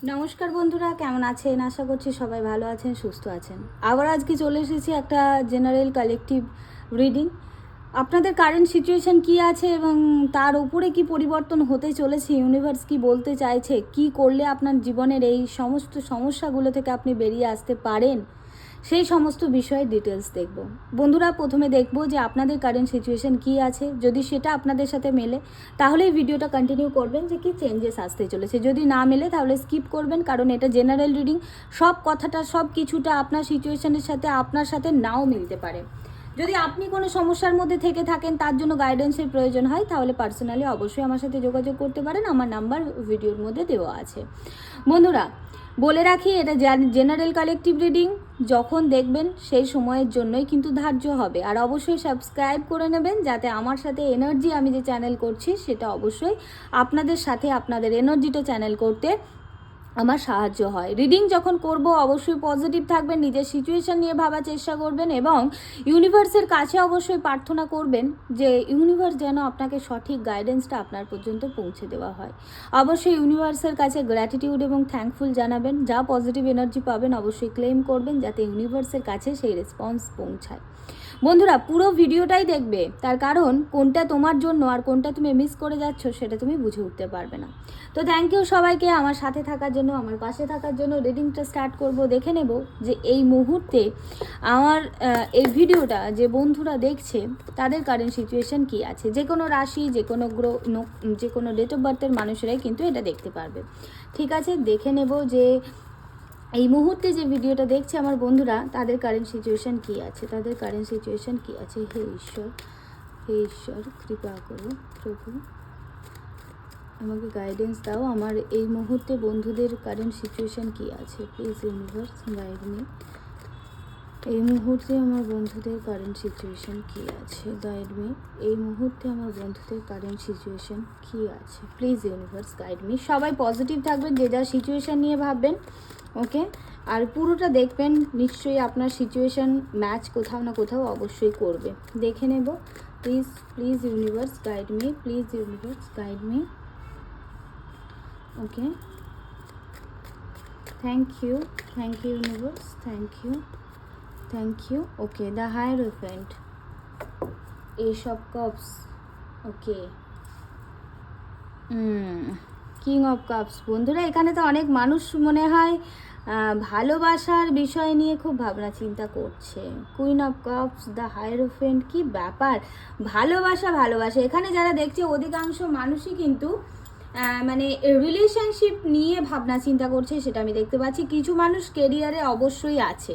নমস্কার বন্ধুরা, কেমন আছেন? আশা করছি সবাই ভালো আছেন, সুস্থ আছেন। আবার আজকে চলে এসেছি একটা জেনারেল কালেকটিভ রিডিং। আপনাদের কারেন্ট সিচুয়েশন কি আছে এবং তার উপরে কি পরিবর্তন হতে চলেছে, ইউনিভার্স কি বলতে চাইছে, কি করলে আপনার জীবনের এই সমস্ত সমস্যাগুলো থেকে আপনি বেরিয়ে আসতে পারেন, সেই সমস্ত বিষয়ে ডিটেলস দেখব। বন্ধুরা, প্রথমে দেখব যে আপনাদের কারেন্ট সিচুয়েশন কি আছে। যদি সেটা আপনাদের সাথে মেলে তাহলে এই ভিডিওটা কন্টিনিউ করবেন যে কি চেঞ্জেস আসতে চলেছে। যদি না মেলে তাহলে স্কিপ করবেন, কারণ এটা জেনারেল রিডিং। সব কথাটা, সব কিছুটা আপনার সিচুয়েশনের সাথে আপনার সাথে নাও মিলতে পারে। যদি আপনি কোনো সমস্যার মধ্যে থেকে থাকেন, তার জন্য গাইডেন্সের প্রয়োজন হয়, তাহলে পার্সোনালি অবশ্যই আমার সাথে যোগাযোগ করতে পারেন। আমার নাম্বার ভিডিওর মধ্যে দেওয়া আছে। বন্ধুরা, বলে রাখি, এটা জেনারেল কালেকটিভ রিডিং। যখন দেখবেন সেই সময়ের জন্যই কিন্তু ধার্য হবে। আর অবশ্যই সাবস্ক্রাইব করে নেবেন, যাতে আমার সাথে এনার্জি, আমি যে চ্যানেল করছি সেটা অবশ্যই আপনাদের সাথে আপনাদের এনার্জিটা চ্যানেল করতে আমার সাহায্য হয়। রিডিং যখন করব অবশ্যই পজিটিভ থাকবেন, নিজের সিচুয়েশন নিয়ে ভাবার চেষ্টা করবেন এবং ইউনিভার্সের কাছে অবশ্যই প্রার্থনা করবেন যে ইউনিভার্স যেন আপনাকে সঠিক গাইডেন্সটা আপনার পর্যন্ত পৌঁছে দেওয়া হয়। অবশ্যই ইউনিভার্সের কাছে গ্র্যাটিটিউড এবং থ্যাঙ্কফুল জানাবেন। যা পজিটিভ এনার্জি পাবেন অবশ্যই ক্লেম করবেন, যাতে ইউনিভার্সের কাছে সেই রেসপন্স পৌঁছায়। বন্ধুরা, পুরো ভিডিওটাই দেখবে, তার কারণ কোনটা তোমার জন্য আর কোনটা তুমি মিস করে যাচ্ছ সেটা তুমি বুঝে উঠতে পারবে না। তো থ্যাংক ইউ সবাইকে আমার সাথে থাকার জন্য, আমার পাশে থাকার জন্য। রিডিংটা স্টার্ট করব। দেখে নেব যে এই মুহূর্তে আমার এই ভিডিওটা যে বন্ধুরা দেখছে তাদের কারেন্ট সিচুয়েশন কি আছে। যে কোনো রাশি, যে কোনো গ্রহ, যে কোনো ডেট অফ বার্থের মানুষেরাই কিন্তু এটা দেখতে পারবে। ঠিক আছে, দেখে নেব যে এই মুহূর্তে যে ভিডিওটা দেখছে আমার বন্ধুরা, তাদের কারেন্ট সিচুয়েশন কি আছে, তাদের কারেন্ট সিচুয়েশন কি আছে। হে ঈশ্বর, হে ঈশ্বর, কৃপা করো প্রভু, আমাকে গাইডেন্স দাও। আমার এই মুহূর্তে বন্ধুদের কারেন্ট সিচুয়েশন কি আছে, প্লিজ ইউনিভার্স গাইড মি। এই মুহূর্তে আমার বন্ধুদের কারেন্ট সিচুয়েশন কি আছে, গাইড মি। এই মুহূর্তে আমার বন্ধুদের কারেন্ট সিচুয়েশন কি আছে, প্লিজ ইউনিভার্স গাইড মি। সবাই পজিটিভ থাকবেন, যে যা সিচুয়েশন নিয়ে ভাববেন, ওকে। আর পুরোটা দেখবেন, নিশ্চয়ই আপনার সিচুয়েশন ম্যাচ কোথাও না কোথাও অবশ্যই করবে। দেখে নেব। Please please universe guide me, please universe guide me. Okay, thank you universe, thank you. Okay, the hierophant, ace of cups, okay, king of cups. বন্ধুরা, এখানে তো অনেক মানুষ মনে হয় ভালোবাসার বিষয় নিয়ে খুব ভাবনা চিন্তা করছে। কুইন অফ কাপস, দ্য হায়ারোফ্যান্ট, কি ব্যাপার, ভালোবাসা। এখানে যারা দেখছে অধিকাংশ মানুষই কিন্তু মানে রিলেশনশিপ নিয়ে ভাবনা চিন্তা করছে, সেটা আমি দেখতে পাচ্ছি। কিছু মানুষ কেরিয়ারে অবশ্যই আছে।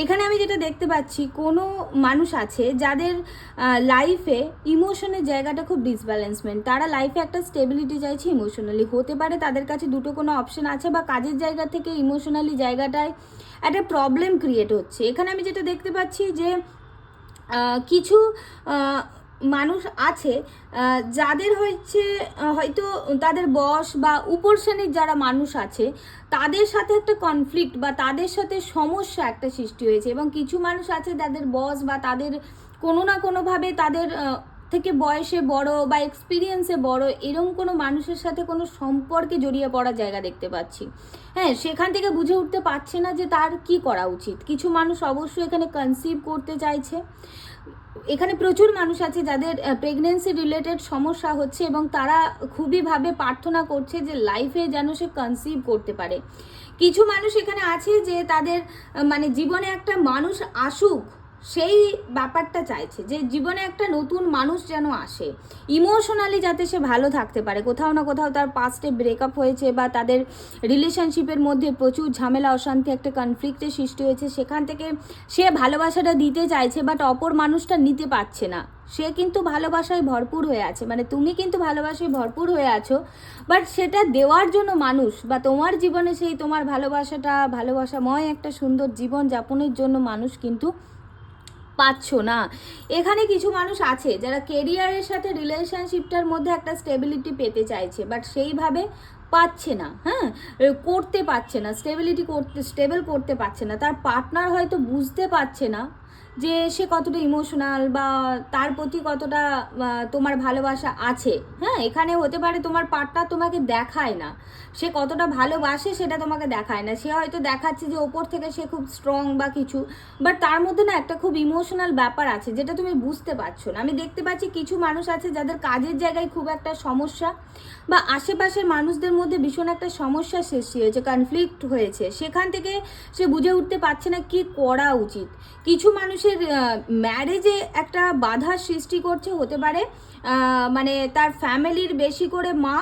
এখানে আমি যেটা দেখতে পাচ্ছি, কোনো মানুষ আছে যাদের লাইফে ইমোশনের জায়গাটা খুব ডিসব্যালেন্সমেন্ট। তারা লাইফে একটা স্টেবিলিটি চাইছে ইমোশনালি। হতে পারে তাদের কাছে দুটো কোনো অপশন আছে, বা কাজের জায়গা থেকে ইমোশনালি জায়গাটায় একটা প্রবলেম ক্রিয়েট হচ্ছে। এখানে আমি যেটা দেখতে পাচ্ছি যে কিছু মানুষ আছে যাদের হয়তো তাদের বস বা উপর শ্রেণীর যারা মানুষ আছে তাদের সাথে একটা কনফ্লিক্ট বা তাদের সাথে সমস্যা একটা সৃষ্টি হয়েছে। এবং কিছু মানুষ আছে তাদের বস বা তাদের কোনো না কোনোভাবে তাদের থেকে বয়সে বড় বা এক্সপিরিয়েন্সে বড় এরকম কোনো মানুষের সাথে কোনো সম্পর্কে জড়িয়ে পড়ার জায়গা দেখতে পাচ্ছি। হ্যাঁ, সেখান থেকে বুঝে উঠতে পারছে না যে তার কি করা উচিত। কিছু মানুষ অবশ্যই এখানে কনসিভ করতে চাইছে। এখানে প্রচুর মানুষ আছে যাদের প্রেগনেন্সি রিলেটেড সমস্যা হচ্ছে এবং তারা খুবই ভাবে প্রার্থনা করছে যে লাইফে যেন সে কনসিভ করতে পারে। কিছু মানুষ এখানে আছে যে তাদের মানে জীবনে একটা মানুষ আসুক, সেই ব্যাপারটা চাইছে, যে জীবনে একটা নতুন মানুষ যেন আসে, ইমোশনালি যাতে সে ভালো থাকতে পারে। কোথাও না কোথাও তার পাস্টে ব্রেকআপ হয়েছে বা তাদের রিলেশনশিপের মধ্যে প্রচুর ঝামেলা, অশান্তি, একটা কনফ্লিক্টের সৃষ্টি হয়েছে। সেখান থেকে সে ভালোবাসাটা দিতে চাইছে, বাট অপর মানুষটা নিতে পারছে না। সে কিন্তু ভালোবাসায় ভরপুর হয়ে আছে, মানে তুমি কিন্তু ভালোবাসায় ভরপুর হয়ে আছো, বাট সেটা দেওয়ার জন্য মানুষ বা তোমার জীবনে সেই তোমার ভালোবাসাময় একটা সুন্দর জীবন যাপনের জন্য মানুষ কিন্তু পাচ্ছ না। এখানে কিছু মানুষ আছে যারা কেরিয়ারের সাথে রিলেশনশিপটার মধ্যে একটা স্টেবিলিটি পেতে চাইছে, বাট সেইভাবে পাচ্ছে না। হ্যাঁ, করতে পারছে না, স্টেবল করতে পারছে না। তার পার্টনার হয়তো বুঝতে পারছে না যে সে কতটা ইমোশনাল বা তার প্রতি কতটা তোমার ভালোবাসা আছে। হ্যাঁ, এখানে হতে পারে তোমার পার্টনার তোমাকে দেখায় না সে কতটা ভালোবাসে, সেটা তোমাকে দেখায় না। সে হয়তো দেখাচ্ছে যে ওপর থেকে সে খুব স্ট্রং বা কিছু, বাট তার মধ্যে না একটা খুব ইমোশনাল ব্যাপার আছে যেটা তুমি বুঝতে পারছো না। আমি দেখতে পাচ্ছি কিছু মানুষ আছে যাদের কাজের জায়গায় খুব একটা সমস্যা বা আশেপাশের মানুষদের মধ্যে ভীষণ একটা সমস্যার সৃষ্টি হয়েছে, কনফ্লিক্ট হয়েছে, সেখান থেকে সে বুঝে উঠতে পারছে না কি করা উচিত। কিছু মানুষের ম্যারেজে একটা বাধার সৃষ্টি করছে, হতে পারে মানে তার ফ্যামিলির বেশি করে মা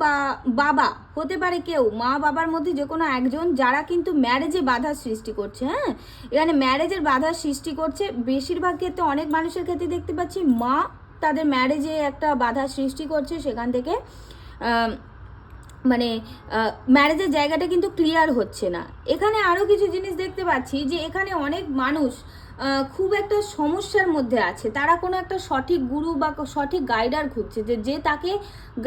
বা বাবা, হতে পারে কেউ মা বাবার মধ্যে যে কোনো একজন, যারা কিন্তু ম্যারেজে বাধার সৃষ্টি করছে। হ্যাঁ, এখানে ম্যারেজের বাধার সৃষ্টি করছে। বেশিরভাগ ক্ষেত্রে অনেক মানুষের ক্ষেত্রে দেখতে পাচ্ছি মা তাদের ম্যারেজে একটা বাধার সৃষ্টি করছে, সেখান থেকে মানে ম্যারেজের জায়গাটা কিন্তু ক্লিয়ার হচ্ছে না। এখানে আরও কিছু জিনিস দেখতে পাচ্ছি যে এখানে অনেক মানুষ খুব একটা সমস্যার মধ্যে আছে। তারা কোনো একটা সঠিক গুরু বা সঠিক গাইডার খুঁজছে, যে তাকে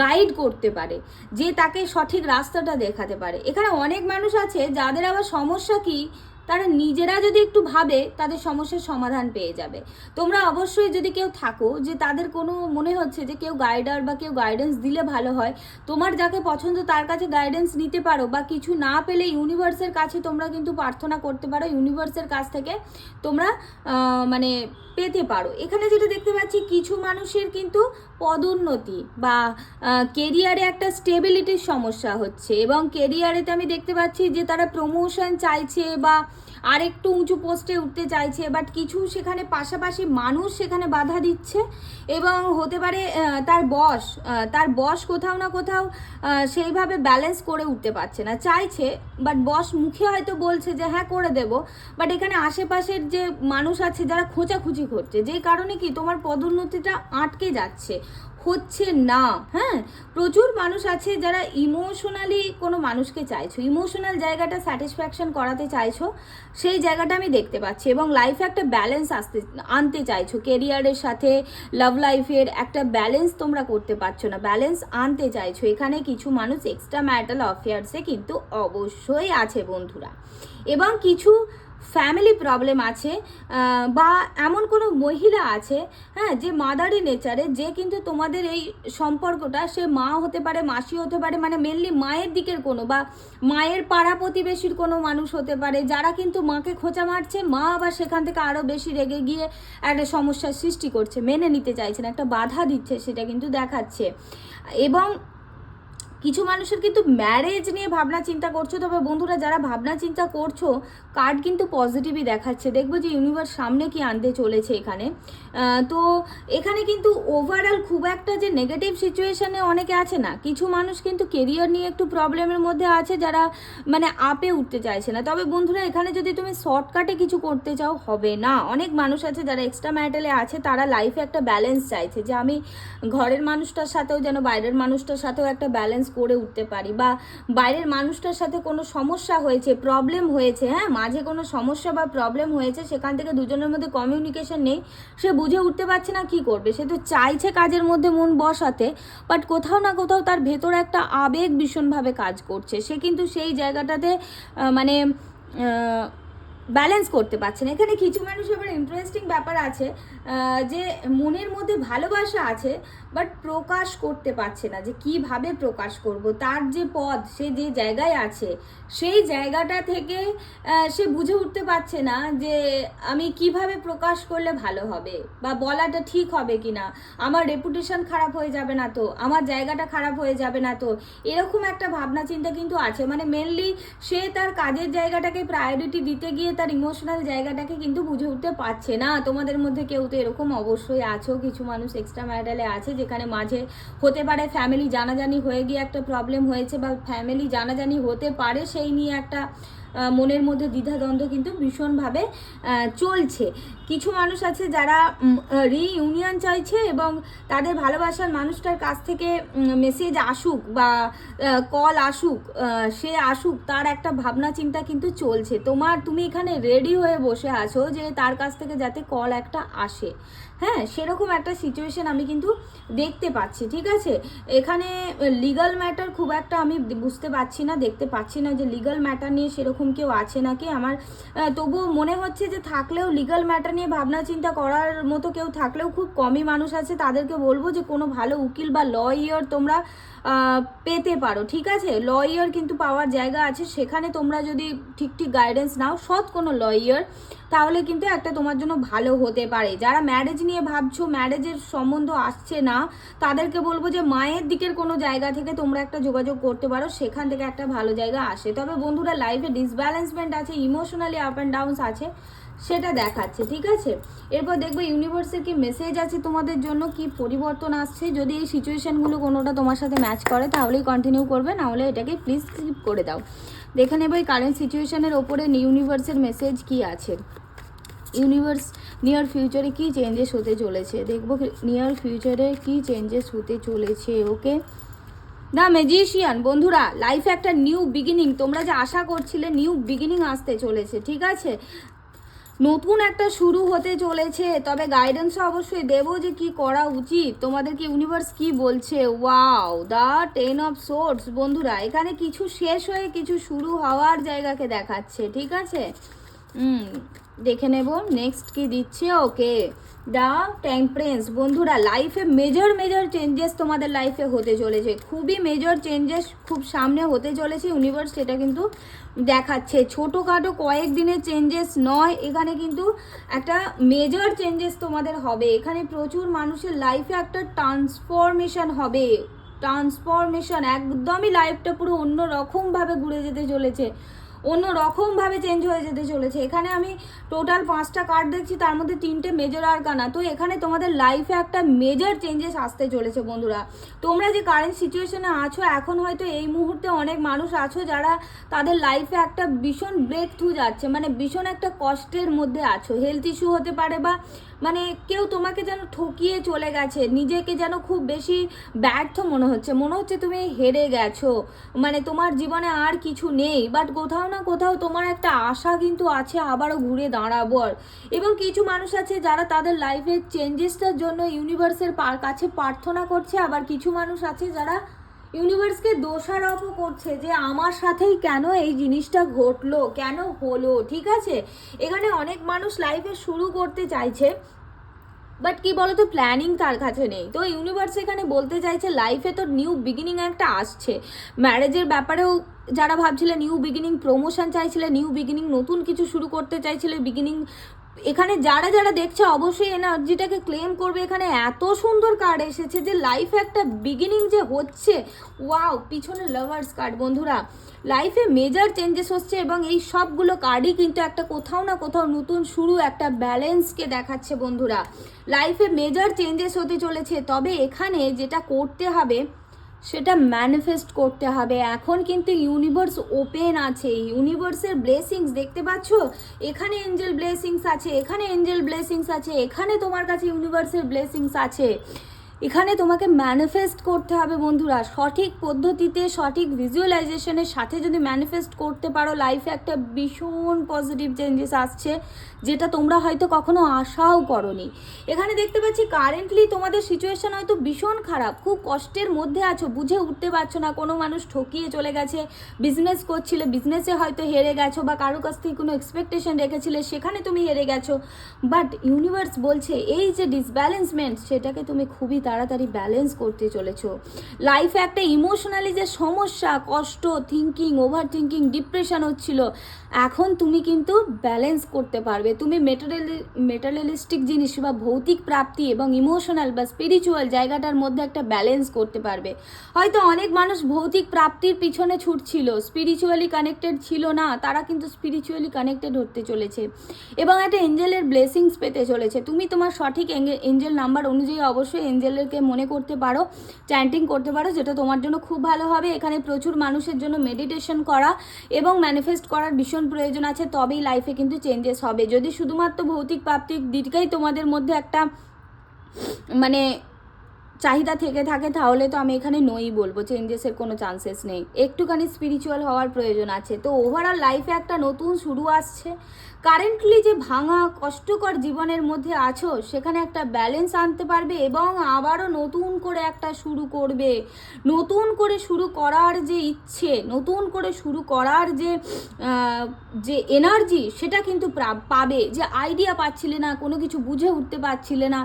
গাইড করতে পারে, যে তাকে সঠিক রাস্তাটা দেখাতে পারে। এখানে অনেক মানুষ আছে যাদের আবার সমস্যা কি, তারা নিজেরা যদি একটু ভাবে তাদের সমস্যার সমাধান পেয়ে যাবে। তোমরা অবশ্যই যদি কেউ থাকো যে তাদের কোনো মনে হচ্ছে যে কেউ গাইডার বা কেউ গাইডেন্স দিলে ভালো হয়, তোমার যাকে পছন্দ তার কাছে গাইডেন্স নিতে পারো, বা কিছু না পেলে ইউনিভার্সের কাছে তোমরা কিন্তু প্রার্থনা করতে পারো, ইউনিভার্সের কাছ থেকে তোমরা মানে পেতে পারো। এখানে যেটা দেখতে পাচ্ছি কিছু মানুষের কিন্তু পদোন্নতি বা কেরিয়ারে একটা স্টেবিলিটির সমস্যা হচ্ছে, এবং কেরিয়ারেতে আমি দেখতে পাচ্ছি যে তারা প্রমোশন চাইছে বা আরেকটু উঁচু পোস্টে উঠতে চাইছে, বাট কিছু সেখানে পাশাপাশি মানুষ সেখানে বাধা দিচ্ছে, এবং হতে পারে তার বস কোথাও না কোথাও সেইভাবে ব্যালেন্স করে উঠতে পারছে না, চাইছে বাট বস মুখে হয়তো বলছে যে হ্যাঁ করে দেব, বাট এখানে আশেপাশের যে মানুষ আছে যারা খোঁচাখুচি করছে, যেই কারণে কি তোমার পদোন্নতিটা আটকে যাচ্ছে, হচ্ছে না। হ্যাঁ, প্রচুর মানুষ আছে যারা ইমোশনালি কোনো মানুষকে চাইছো, ইমোশনাল জায়গাটা স্যাটিসফ্যাকশন করাতে চাইছো, সেই জায়গাটা আমি দেখতে পাচ্ছি, এবং লাইফে একটা ব্যালেন্স আনতে চাইছো, কেরিয়ারের সাথে লাভ লাইফের একটা ব্যালেন্স তোমরা করতে পারছো না, ব্যালেন্স আনতে চাইছো। এখানে কিছু মানুষ এক্সট্রা ম্যারিটাল অ্যাফেয়ার্সে কিন্তু অবশ্যই আছে বন্ধুরা, এবং কিছু ফ্যামিলি প্রবলেম আছে, বা এমন কোনো মহিলা আছে, হ্যাঁ, যে মাদারি নেচারে, যে কিন্তু তোমাদের এই সম্পর্কটা, সে মা হতে পারে, মাসি হতে পারে, মানে মেনলি মায়ের দিকের কোনো বা মায়ের পাড়া প্রতিবেশীর কোনো মানুষ হতে পারে, যারা কিন্তু মাকে খোঁচা মারছে, মা আবার সেখান থেকে আরও বেশি রেগে গিয়ে একটা সমস্যার সৃষ্টি করছে, মেনে নিতে চাইছে না, একটা বাধা দিচ্ছে, সেটা কিন্তু দেখাচ্ছে। এবং কিছু মানুষের কিন্তু ম্যারেজ নিয়ে ভাবনা চিন্তা করছো, তবে বন্ধুরা যারা ভাবনা চিন্তা করছো, কার্ড কিন্তু পজিটিভই দেখাচ্ছে। দেখবো যে ইউনিভার্স সামনে কি আনতে চলেছে এখানে। তো এখানে কিন্তু ওভারঅল খুব একটা যে নেগেটিভ সিচুয়েশানে অনেকে আছে না, কিছু মানুষ কিন্তু কেরিয়ার নিয়ে একটু প্রবলেমের মধ্যে আছে, যারা মানে আপে উঠতে চাইছে না। তবে বন্ধুরা এখানে যদি তুমি শর্টকাটে কিছু করতে চাও, হবে না। অনেক মানুষ আছে যারা এক্সট্রা ম্যারিটালে আছে, তারা লাইফে একটা ব্যালেন্স চাইছে, যে আমি ঘরের মানুষটার সাথেও যেন বাইরের মানুষটার সাথেও একটা ব্যালেন্স করে উঠতে পারি, বা বাইরের মানুষটার সাথে কোনো সমস্যা হয়েছে, প্রবলেম হয়েছে, হ্যাঁ, মাঝে কোনো সমস্যা বা প্রবলেম হয়েছে, সেখান থেকে দুজনের মধ্যে কমিউনিকেশন নেই, সে বুঝে উঠতে পারছে না কি করবে। সে তো চাইছে কাজের মধ্যে মন বসাতে, বাট কোথাও না কোথাও তার ভেতরে একটা আবেগ ভীষণভাবে কাজ করছে, সে কিন্তু সেই জায়গাটাতে মানে ব্যালেন্স করতে পারছে না। এখানে কিছু মানুষ আবার ইন্টারেস্টিং ব্যাপার আছে, যে মনের মধ্যে ভালোবাসা আছে, বাট প্রকাশ করতে পারছে না, যে কিভাবে প্রকাশ করব। তার যে পদ, সে যে জায়গায় আছে, সেই জায়গাটা থেকে সে বুঝে উঠতে পারছে না যে আমি কিভাবে প্রকাশ করলে ভালো হবে, বা বলাটা ঠিক হবে কি না, আমার রেপুটেশন খারাপ হয়ে যাবে না তো, আমার জায়গাটা খারাপ হয়ে যাবে না তো, এরকম একটা ভাবনা চিন্তা কিন্তু আছে। মানে মেনলি সে তার কাজের জায়গাটাকে প্রায়োরিটি দিতে গিয়ে তার ইমোশনাল জায়গাটাকে কিন্তু বুঝে উঠতে পারছে না। তোমাদের মধ্যে কেউ তো এরকম অবশ্যই আছো, কিছু মানুষ এক্সট্রা ম্যারিটালে আছে, যেখানে মাঝে হতে পারে ফ্যামিলি জানাজানি হয়ে গিয়ে একটা প্রবলেম হয়েছে, বা ফ্যামিলি জানাজানি হতে পারে, সেই নিয়ে একটা মনের মধ্যে দ্বিধাদ্বন্দ্ব কিন্তু ভীষণভাবে চলছে। কিছু মানুষ আছে যারা রিইউনিয়ন চাইছে, এবং তাদের ভালোবাসার মানুষটার কাছ থেকে মেসেজ আসুক বা কল আসুক, সে আসুক, তার একটা ভাবনা চিন্তা কিন্তু চলছে। তুমি এখানে রেডি হয়ে বসে আছো যে তার কাছ থেকে যাতে কল একটা আসে। হ্যাঁ, সেরকম একটা সিচুয়েশন আমি কিন্তু দেখতে পাচ্ছি। ঠিক আছে, এখানে লিগাল ম্যাটার খুব একটা আমি বুঝতে পারছি না, দেখতে পাচ্ছি না যে লিগাল ম্যাটার নিয়ে সেরকম এরকম কেউ আছে নাকি আমার তবুও মনে হচ্ছে যে থাকলেও লিগাল ম্যাটার নিয়ে ভাবনা চিন্তা করার মতো কেউ থাকলেও খুব কমই মানুষ আছে। তাদেরকে বলবো যে কোনো ভালো উকিল বা লয়ার তোমরা পেতে পারো, ঠিক আছে? লয়ার কিন্তু পাওয়ার জায়গা আছে, সেখানে তোমরা যদি ঠিক ঠিক গাইডেন্স নাও, সৎ কোনো লয়ার, তাহলে কিন্তু একটা তোমার জন্য ভালো হতে পারে। যারা ম্যারেজ নিয়ে ভাবছো, ম্যারেজের সম্বন্ধ আসছে না, তাদেরকে বলবো যে মায়ের দিকের কোনো জায়গা থেকে তোমরা একটা যোগাযোগ করতে পারো, সেখান থেকে একটা ভালো জায়গা আসে। তবে বন্ধুরা, লাইফে ডিসব্যালেন্সমেন্ট আছে, ইমোশনালি আপ অ্যান্ড ডাউনস আছে, সেটা দেখাচ্ছে, ঠিক আছে? এরপর দেখবো ইউনিভার্সের কি মেসেজ আছে তোমাদের জন্য, কি পরিবর্তন আসছে। যদি এই সিচুয়েশনগুলো কোনোটা তোমার সাথে ম্যাচ করে তাহলেই কন্টিনিউ করবে, নাহলে এটাকে প্লিজ স্কিপ করে দাও। দেখে নেবো এই কারেন্ট সিচুয়েশনের ওপরে ইউনিভার্সের মেসেজ কি আছে। ইউনিভার্স নিয়ার ফিউচারে কি চেঞ্জেস হতে চলেছে, দেখবো নিয়ার ফিউচারে কি চেঞ্জেস হতে চলেছে। ওকে, দ্য ম্যাজিশিয়ান। বন্ধুরা, লাইফে একটা নিউ বিগিনিং, তোমরা যে আশা করছিলে নিউ বিগিনিং আসতে চলেছে, ঠিক আছে? নতুন একটা শুরু হতে চলেছে, তবে গাইডেন্স অবশ্যই দেবো যে কি করা উচিত। তোমাদেরকে ইউনিভার্স কি বলছে, ওয়াও, দ্য 10 অফ সোর্ডস। বন্ধুরা, এখানে কিছু শেষ হয়ে কিছু শুরু হওয়ার জায়গাকে দেখাচ্ছে, ঠিক আছে? দেখে নেব নেক্সট কি দিচ্ছে। ওকে, দ্য টেম্পারেন্স। বন্ধুরা, লাইফে মেজর চেঞ্জেস তোমাদের লাইফে হতে চলেছে, খুবই মেজর চেঞ্জেস খুব সামনে হতে চলেছে। ইউনিভার্স সেটা কিন্তু দেখাচ্ছে, ছোটোখাটো কয়েকদিনের চেঞ্জেস নয়, এখানে কিন্তু একটা মেজর চেঞ্জেস তোমাদের হবে। এখানে প্রচুর মানুষের লাইফে একটা ট্রান্সফরমেশন হবে, ট্রান্সফরমেশন, একদমই লাইফটা পুরো অন্য রকমভাবে ঘুরে যেতে চলেছে, অন্য রকমভাবে চেঞ্জ হয়ে যেতে চলেছে। এখানে আমি টোটাল 5টা কার্ড দেখছি, তার মধ্যে 3টে মেজর আরকানা। তো এখানে তোমাদের লাইফে একটা মেজর চেঞ্জেস আসতে চলেছে। বন্ধুরা, তোমরা যে কারেন্ট সিচুয়েশনে আছো, এখন হয়তো এই মুহূর্তে অনেক মানুষ আছো যারা তাদের লাইফে একটা ভীষণ ব্রেক থ্রু যাচ্ছে, মানে ভীষণ একটা কষ্টের মধ্যে আছো। হেলথ ইস্যু হতে পারে, বা মানে কেউ তোমাকে যেন ঠকিয়ে চলে গেছে, নিজেকে যেন খুব বেশি ব্যর্থ মনে হচ্ছে তুমি হেরে গেছো, মানে তোমার জীবনে আর কিছু নেই। বাট কোথাও না কোথাও তোমার একটা আশা কিন্তু আছে আবারও ঘুরে দাঁড়াবার। এবং কিছু মানুষ আছে যারা তাদের লাইফের চেঞ্জেসটার জন্য ইউনিভার্সের কাছে প্রার্থনা করছে, আবার কিছু মানুষ আছে যারা ইউনিভার্সকে দোষারোপও করছে যে আমার সাথেই কেন এই জিনিসটা ঘটলো, কেন হলো, ঠিক আছে? এখানে অনেক মানুষ লাইফে শুরু করতে চাইছে, বাট কি বলতো, প্ল্যানিং তার কাছে নেই। তো ইউনিভার্স এখানে বলতে চাইছে লাইফে তো নিউ বিগিনিং একটা আসছে। ম্যারেজের ব্যাপারেও যারা ভাবছিলে নিউ বিগিনিং, প্রমোশন চাইছিলে, নিউ বিগিনিং, নতুন কিছু শুরু করতে চাইছিলে, বিগিনিং, এখানে যারা যারা দেখছে অবশ্যই এনার্জিটাকে ক্লেম করবে। এখানে এত সুন্দর কার্ড এসেছে যে লাইফে একটা বিগিনিং যে হচ্ছে, ওয়াও, পিছনে লাভার্স কার্ড। বন্ধুরা, লাইফে মেজর চেঞ্জেস হচ্ছে এবং এই সবগুলো কার্ডই কিন্তু একটা কোথাও না কোথাও নতুন শুরু, একটা ব্যালেন্সকে দেখাচ্ছে। বন্ধুরা, লাইফে মেজর চেঞ্জেস হতে চলেছে, তবে এখানে যেটা করতে হবে সেটা ম্যানিফেস্ট করতে হবে। এখন কিন্তু ইউনিভার্স ওপেন আছে, ইউনিভার্সের ব্লেসিংস দেখতে পাচ্ছ, এখানে এঞ্জেল ব্লেসিংস আছে, এখানে এঞ্জেল ব্লেসিংস আছে, এখানে তোমার কাছে ইউনিভার্সের ব্লেসিংস আছে। এখানে তোমাকে ম্যানিফেস্ট করতে হবে। বন্ধুরা, সঠিক পদ্ধতিতে, সঠিক ভিজুয়ালাইজেশনের সাথে যদি ম্যানিফেস্ট করতে পারো, লাইফে একটা ভীষণ পজিটিভ চেঞ্জেস আসছে, যেটা তোমরা হয়তো কখনো আশাও করোনি। এখানে দেখতে পাচ্ছি কারেন্টলি তোমাদের সিচুয়েশন হয়তো ভীষণ খারাপ, খুব কষ্টের মধ্যে আছো, বুঝে উঠতে পারছো না, কোনো মানুষ ঠকিয়ে চলে গেছে, বিজনেস করছিলে, বিজনেসে হয়তো হেরে গেছো, বা কারো কাছ থেকে কোনো এক্সপেকটেশন রেখেছিলে, সেখানে তুমি হেরে গেছো। বাট ইউনিভার্স বলছে এই যে ডিসব্যালেন্সমেন্ট, সেটাকে তুমি খুবই তাড়াতাড়ি ব্যালেন্স করতে চলেছো। লাইফে একটা ইমোশনালি যে সমস্যা, কষ্ট, থিঙ্কিং, ওভার থিঙ্কিং, ডিপ্রেশন হচ্ছিল, এখন তুমি কিন্তু ব্যালেন্স করতে পারবে। তুমি মেটারিয়ালিস্টিক জিনিস বা ভৌতিক প্রাপ্তি এবং ইমোশনাল বা স্পিরিচুয়াল জায়গাটার মধ্যে একটা ব্যালেন্স করতে পারবে। হয়তো অনেক মানুষ ভৌতিক প্রাপ্তির পিছনে ছুটছিল, স্পিরিচুয়ালি কানেক্টেড ছিল না, তারা কিন্তু স্পিরিচুয়ালি কানেক্টেড হতে চলেছে এবং একটা এঞ্জেলের ব্লেসিংস পেতে চলেছে। তুমি তোমার সঠিক এঞ্জেল নাম্বার অনুযায়ী অবশ্যই এঞ্জেলকে মনে করতে পারো, চ্যান্টিং করতে পারো, যেটা তোমার জন্য খুব ভালো হবে। এখানে প্রচুর মানুষের জন্য মেডিটেশন করা এবং ম্যানিফেস্ট করার ভীষণ প্রয়োজন আছে, তবেই লাইফে কিন্তু চেঞ্জেস হবে। যদি শুধুমাত্র ভৌতিক প্রাপ্তির দিকটাই তোমাদের মধ্যে একটা মানে চাহিদা থেকে থাকে তাহলে তো আমি এখানে নই বলবো, চেঞ্জেসের কোনো চান্সেস নেই। একটুখানি স্পিরিচুয়াল হওয়ার প্রয়োজন আছে। তো ওভারঅল লাইফে একটা নতুন শুরু আসছে। কারেন্টলি যে ভাঙা কষ্টকর জীবনের মধ্যে আছো সেখানে একটা ব্যালেন্স আনতে পারবে এবং আবারও নতুন করে একটা শুরু করবে। নতুন করে শুরু করার যে ইচ্ছে, নতুন করে শুরু করার যে এনার্জি, সেটা কিন্তু পাবে। যে আইডিয়া পাচ্ছিলে না, কোনো কিছু বুঝে উঠতে পারছিলে না,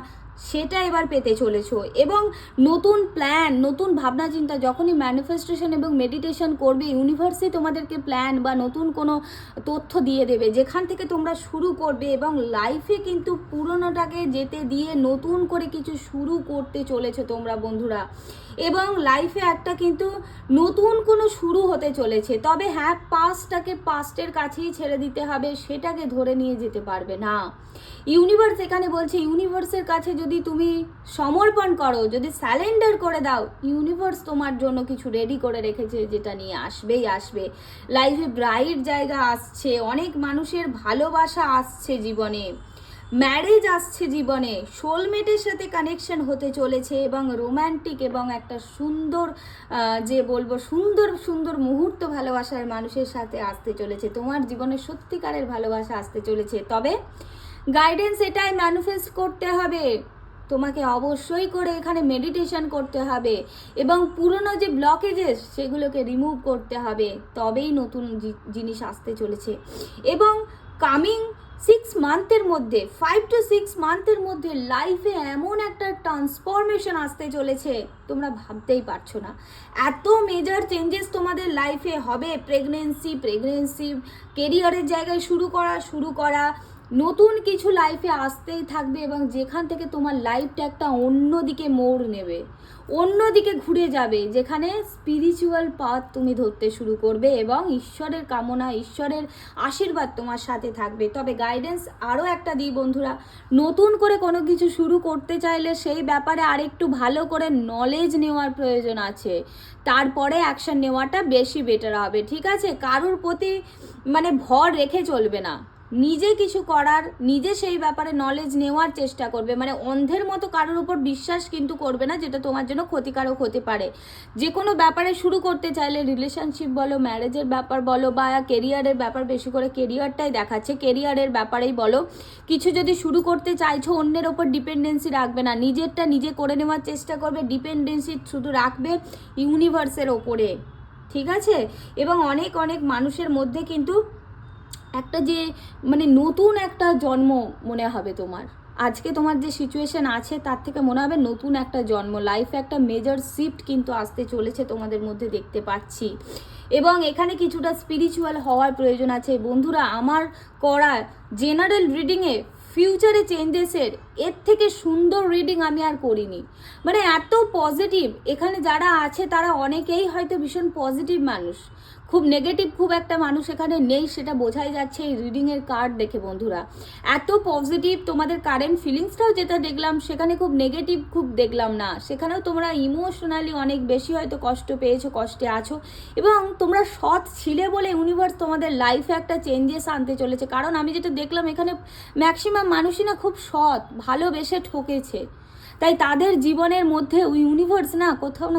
সেটা এবার পেতে চলেছো। এবং নতুন প্ল্যান, নতুন ভাবনা চিন্তা, যখনই ম্যানিফেস্টেশন এবং মেডিটেশন করবে, ইউনিভার্সই তোমাদেরকে প্ল্যান বা নতুন কোনো তথ্য দিয়ে দেবে যেখান থেকে তোমরা শুরু করবে। এবং লাইফে কিন্তু পুরনোটাকে যেতে দিয়ে নতুন করে কিছু শুরু করতে চলেছো তোমরা বন্ধুরা। এবং লাইফে একটা কিন্তু নতুন কোনো শুরু হতে চলেছে। তবে হ্যাঁ, পাস্টটাকে পাস্টের কাছেই ছেড়ে দিতে হবে, সেটাকে ধরে নিয়ে যেতে পারবে না। ইউনিভার্স এখানে বলছে, ইউনিভার্সের কাছে যদি তুমি সমর্পণ করো, যদি স্যালেন্ডার করে দাও, ইউনিভার্স তোমার জন্য কিছু রেডি করে রেখেছে, যেটা নিয়ে আসবেই আসবে। লাইফে ব্রাইট জায়গা আসছে, অনেক মানুষের ভালোবাসা আসছে জীবনে, ম্যারেজ আসছে জীবনে, সোলমেটের সাথে কানেকশন হতে চলেছে এবং রোম্যান্টিক এবং একটা সুন্দর যে বলবো সুন্দর সুন্দর মুহূর্ত ভালোবাসার মানুষের সাথে আসতে চলেছে। তোমার জীবনে সত্যিকারের ভালোবাসা আসতে চলেছে। তবে গাইডেন্স এটাই, ম্যানিফেস্ট করতে হবে তোমাকে, অবশ্যই করে এখানে মেডিটেশন করতে হবে এবং পুরনো যে ব্লকেজেস সেগুলোকে রিমুভ করতে হবে, তবেই নতুন জিনিস আসতে চলেছে। এবং কামিং 6 মান্থের মধ্যে, 5 to 6 মান্থের মধ্যে লাইফে এমন একটা ট্রান্সফরমেশন আসতে চলেছে তোমরা ভাবতেই পারছো না। এত মেজর চেঞ্জেস তোমাদের লাইফে হবে। প্রেগনেন্সি, কেরিয়ারের জায়গায় শুরু করা নতুন কিছু লাইফে আসতেই থাকবে এবং যেখান থেকে তোমার লাইফটা একটা অন্যদিকে মোড় নেবে, অন্যদিকে ঘুরে যাবে, যেখানে স্পিরিচুয়াল পাথ তুমি ধরতে শুরু করবে এবং ঈশ্বরের কামনা, ঈশ্বরের আশীর্বাদ তোমার সাথে থাকবে। তবে গাইডেন্স আরও একটা দিই বন্ধুরা, নতুন করে কোনো কিছু শুরু করতে চাইলে সেই ব্যাপারে আরেকটু ভালো করে নলেজ নেওয়ার প্রয়োজন আছে, তারপরে অ্যাকশন নেওয়াটা বেশি বেটার হবে। ঠিক আছে, কারোর প্রতি ভর রেখে চলবে না, নিজে কিছু করার, নিজে সেই ব্যাপারে নলেজ নেওয়ার চেষ্টা করবে। অন্ধের মতো কারোর উপর বিশ্বাস কিন্তু করবে না, যেটা তোমার জন্য ক্ষতিকারক হতে পারে। যে কোনো ব্যাপারে শুরু করতে চাইলে, রিলেশনশিপ বলো, ম্যারেজের ব্যাপার বলো বা কেরিয়ারের ব্যাপার, বেশি করে কেরিয়ারটাই দেখাচ্ছে, কেরিয়ারের ব্যাপারেই বলো, কিছু যদি শুরু করতে চাইছো অন্যের ওপর ডিপেন্ডেন্সি রাখবে না, নিজেরটা নিজে করে নেওয়ার চেষ্টা করবে, ডিপেন্ডেন্সি শুধু রাখবে ইউনিভার্সের ওপরে। ঠিক আছে, এবং অনেক অনেক মানুষের মধ্যে কিন্তু একটা যে নতুন একটা জন্ম মনে হবে তোমার। আজকে তোমার যে সিচুয়েশন আছে তার থেকে মনে হবে নতুন একটা জন্ম, লাইফে একটা মেজর শিফট কিন্তু আসতে চলেছে তোমাদের মধ্যে, দেখতে পাচ্ছি। এবং এখানে কিছুটা স্পিরিচুয়াল হওয়ার প্রয়োজন আছে বন্ধুরা। আমার করা জেনারেল রিডিংয়ে ফিউচারে চেঞ্জেসের এর থেকে সুন্দর রিডিং আমি আর করিনি। এত পজিটিভ এখানে যারা আছে তারা অনেকেই হয়তো ভীষণ পজিটিভ মানুষ, খুব নেগেটিভ খুব একটা মানুষ এখানে নেই, সেটা বোঝাই যাচ্ছে এই রিডিংয়ের কার্ড দেখে বন্ধুরা। এত পজিটিভ তোমাদের কারেন্ট ফিলিংসটাও যেটা দেখলাম সেখানে খুব নেগেটিভ খুব দেখলাম না, সেখানেও তোমরা ইমোশনালি অনেক বেশি হয়তো কষ্ট পেয়েছো, কষ্টে আছো এবং তোমরা সৎ ছিলে বলে ইউনিভার্স তোমাদের লাইফে একটা চেঞ্জেস আনতে চলেছে। কারণ আমি যেটা দেখলাম এখানে ম্যাক্সিমাম মানুষই না খুব সৎ, ভালোবেসে ঠকেছে, তাই তাদের জীবনের মধ্যে ইউনিভার্স না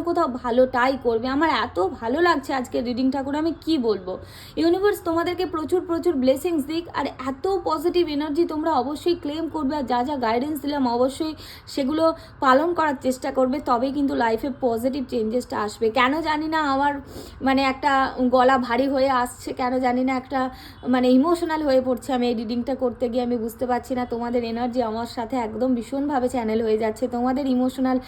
কোথাও ভালোটাই করবে। আমার এত ভালো লাগছে আজকের রিডিংটা করে, আমি কি বলবো। ইউনিভার্স তোমাদেরকে প্রচুর প্রচুর ব্লেসিংস দিক, আর এত পজিটিভ এনার্জি তোমরা অবশ্যই ক্লেম করবে, আর যা যা গাইডেন্স দিলাম অবশ্যই সেগুলো পালন করার চেষ্টা করবে, তবেই কিন্তু লাইফে পজিটিভ চেঞ্জেসটা আসবে। কেন জানি না আমার একটা গলা ভারী হয়ে আসছে, কেন জানি না একটা ইমোশনাল হয়ে পড়ছে আমি এই রিডিংটা করতে গিয়ে, আমি বুঝতে পারছি না। তোমাদের এনার্জি আমার সাথে একদম ভীষণভাবে চ্যানেল হয়ে যাচ্ছে, তোমাদের ইমোশনাল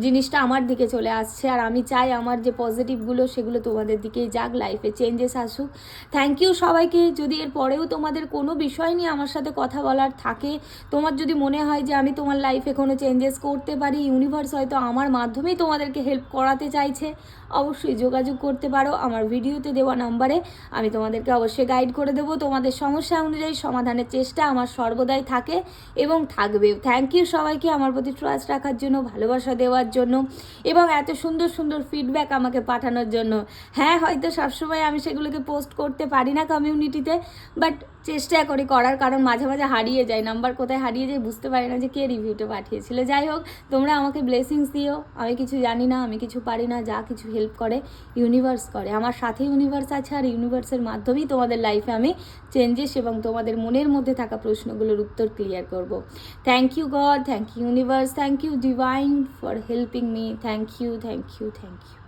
জিনিসটা আমার দিকে চলে আসছে, আর আমি চাই আমার যে পজিটিভগুলো সেগুলো তোমাদের দিকেই যাক, লাইফে চেঞ্জেস আসুক। থ্যাংক ইউ সবাইকে। যদি এর পরেও তোমাদের কোনো বিষয় নিয়ে আমার সাথে কথা বলার থাকে, তোমার যদি মনে হয় যে আমি তোমার লাইফে কোনো চেঞ্জেস করতে পারি, ইউনিভার্স হয়তো আমার মাধ্যমেই তোমাদেরকে হেল্প করাতে চাইছে, অবশ্যই যোগাযোগ করতে পারো আমার ভিডিওতে দেওয়া নাম্বারে। আমি তোমাদেরকে অবশ্যই গাইড করে দেবো। তোমাদের সমস্যা অনুযায়ী সমাধানের চেষ্টা আমার সর্বদাই থাকে এবং থাকবে। থ্যাংক ইউ সবাইকে আমার প্রতি ট্রাস্ট রাখার জন্য, ভালোবাসা দেওয়ার জন্য এবং এত সুন্দর সুন্দর ফিডব্যাক আমাকে পাঠানোর জন্য। হ্যাঁ, হয়তো সবসময় আমি সেগুলোকে পোস্ট করতে পারি না কমিউনিটিতে, বাট চেষ্টা করি করার, কারণ মাঝে মাঝে হারিয়ে যায়, নাম্বার কোথায় হারিয়ে যায় বুঝতে পারি না যে কে রিভিউটা পাঠিয়েছিল। যাই হোক, তোমরা আমাকে ব্লেসিংস দিও। আমি কিছু জানি না, আমি কিছু পারি না, যা কিছু হেল্প করে ইউনিভার্স করে। আমার সাথে ইউনিভার্স আছে, আর ইউনিভার্সের মাধ্যমেই তোমাদের লাইফে আমি চেঞ্জেস এবং তোমাদের মনের মধ্যে থাকা প্রশ্নগুলোর উত্তর ক্লিয়ার করব। Thank you God, thank you universe, thank you divine for helping me. Thank you, thank you, thank you.